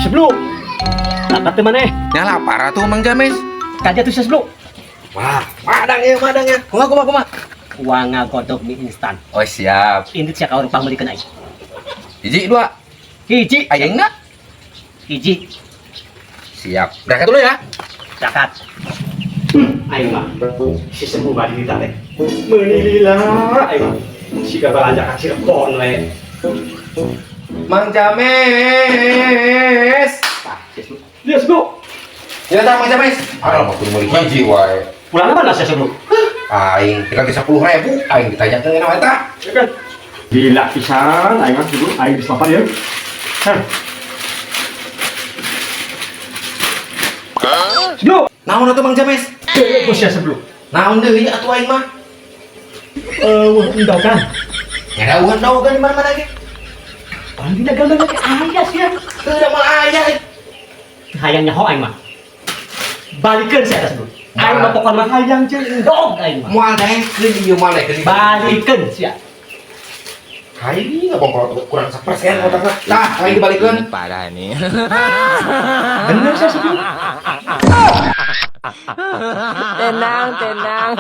Sebelum tak kata mana? Nyala parah tuh Mang James. Kaja tuh sebelum. Wah, madangnya. Kuma. Uang godok mie instan. Oh siap. Ini siya kau pang belikan aja. Hiji dua. Hiji, Ayang enggak? hiji, Siap. Berangkat dulu ya. cakat. Ayo mah, si sembuh badi kita teh. Menilila, ayo mah. Si kabar aja kasih rekon we. Mang James. Lihat sebelum. Ya tak Mang James. Alah mau beli hiji wae. Pulang apa nasi sebelum? Aing tinggal 10.000. Aing ditanya ke nama eta. Ya kan? Gila pisan, ayo mah sebelum ayo di papan ya. Hah. Sebelum. Naon atuh Mang James? Bos ya sebelum. Naon deui atuh aing mah? Undang kan? Ya dauhan di mana-mana ge. Paling tidak gambar lagi ayah sih ya. Teu da mal aya. Hayangnya ho aing mah. Balikeun saya sebelum. Aing mah pokona hayang jeung dog aing mah. Moal daekeun ieu mah lek Balikeun sia. Hai nggak bongkol kurang 1% otakna. Tah, aing dibalikeun. Parah nih. Bener saya sebelum. Tenang.